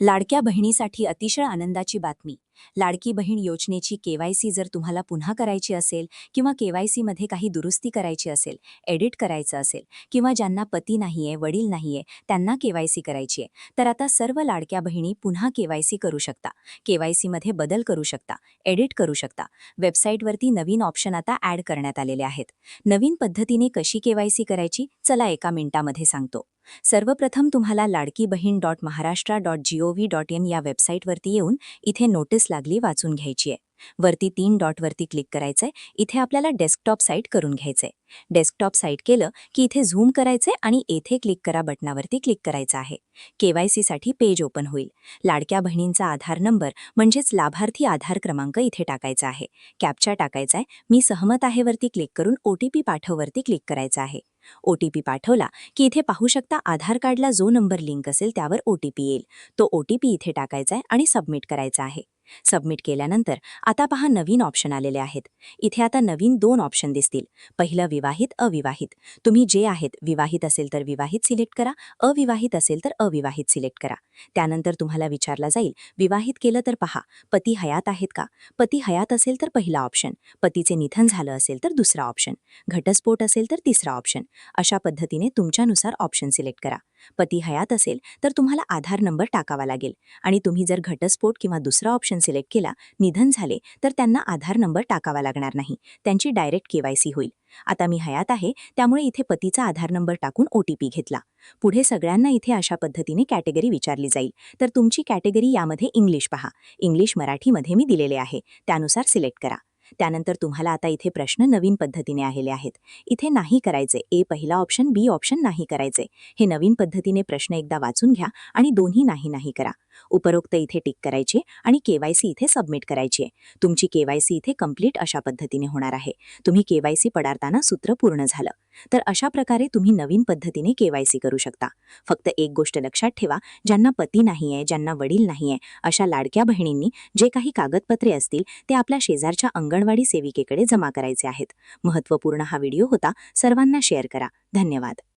लाडक्या बहिणीसाठी अतिशय आनंदाची बातमी. लाडकी बहीण योजनेची केवायसी जर तुम्हाला पुन्हा करायची असेल किंवा केवायसी मध्ये काही दुरुस्ती करायची असेल, एडिट करायचं असेल किंवा ज्यांना पती नाहीये, वडील नाहीये, त्यांना केवायसी करायची आहे, तर आता सर्व लाडक्या बहिणी पुन्हा केवायसी करू शकता. केवायसी मध्ये बदल करू शकता, एडिट करू शकता. वेबसाईटवरती नवीन ऑप्शन आता ॲड करण्यात आलेले आहेत. नवीन पद्धतीने कशी केवायसी करायची, चला एका मिनिटामध्ये सांगतो. सर्वप्रथम तुम्हाला ladkibahin.maharashtra.gov.in या वेबसाईटवरती येऊन इथे नोटीस लागली वाचून घ्यायची आहे. वरती 3 डॉटवरती क्लिक करायचंय. इथे आपल्याला डेस्कटॉप साईट करून घ्यायचंय. डेस्कटॉप साईट केलं की इथे झूम करायचंय आणि येथे क्लिक करा बटनावरती क्लिक करायचं आहे. केवायसीसाठी पेज ओपन होईल. लाडक्या बहिणींचा आधार नंबर म्हणजेच लाभार्थी आधार क्रमांक इथे टाकायचा आहे. कॅप्चा टाकायचा आहे. मी सहमत आहे वरती क्लिक करून OTP पाठववरती क्लिक करायचं आहे. OTP पाठवला की इथे पाहू शकता आधार कार्डला जो नंबर लिंक असेल त्यावर OTP येईल. तो OTP इथे टाकायचा आहे आणि सबमिट करायचा आहे. सबमिट केल्यानंतर आता पहा नवीन ऑप्शन आलेले आहेत. इथे आता नवीन 2 ऑप्शन दिसतील. पहिलं विवाहित, अविवाहित. तुम्ही जे आहेत, विवाहित असेल तर विवाहित सिलेक्ट करा, अविवाहित असेल तर अविवाहित सिलेक्ट करा. त्यानंतर तुम्हाला विचारला जाईल, विवाहित केलं तर पहा, पती हयात आहेत का? पती हयात असेल तर पहिला ऑप्शन, पतीचे निधन झालं असेल तर दुसरा ऑप्शन, घटस्फोट असेल तर तिसरा ऑप्शन. अशा पद्धतीने तुमच्यानुसार ऑप्शन सिलेक्ट करा. पती हयात असेल तर तुम्हाला आधार नंबर टाकावा लागेल आणि तुम्ही जर घटस्फोट किंवा दुसरा ऑप्शन सिलेक्ट केला, निधन झाले, तर त्यांना आधार नंबर टाकावा लागणार नाही. त्यांची डायरेक्ट केवायसी होईल. आता मी हयात आहे त्यामुळे इथे पतीचा आधार नंबर टाकून OTP घेतला. पुढे सगळ्यांना इथे अशा पद्धतीने कॅटेगरी विचारली जाईल. तर तुमची कॅटेगरी यामध्ये इंग्लिश पहा. इंग्लिश मराठीमध्ये मी दिलेले आहे, त्यानुसार सिलेक्ट करा. त्यानंतर तुम्हाला आता इथे प्रश्न नवीन पद्धतीने आलेले आहेत. इथे नाही करायचे, ए पहिला ऑप्शन, बी ऑप्शन नाही करायचे. हे नवीन पद्धतीने प्रश्न एकदा वाचून घ्या आणि दोन्ही नाही नाही करा. उपरोक्त इथे टिक करायचे आणि केवायसी इथे सबमिट करायची आहे. तुमची केवायसी इथे कंप्लीट अशा पद्धतीने होणार आहे. तुम्ही केवायसी पडारताना सूत्र पूर्ण झालं. तर अशा प्रकारे तुम्ही नवीन पद्धतीने केवायसी करू शकता. फक्त एक गोष्ट लक्षात ठेवा, ज्यांना पती नाहीये, ज्यांना वडील नाहीये, अशा लाडक्या बहिणींनी जे काही कागदपत्रे असतील ते आपल्या शेजारच्या अंगणवाडी सेविकेकडे जमा करायचे आहेत. महत्त्वपूर्ण हा व्हिडिओ होता. सर्वांना शेअर करा. धन्यवाद.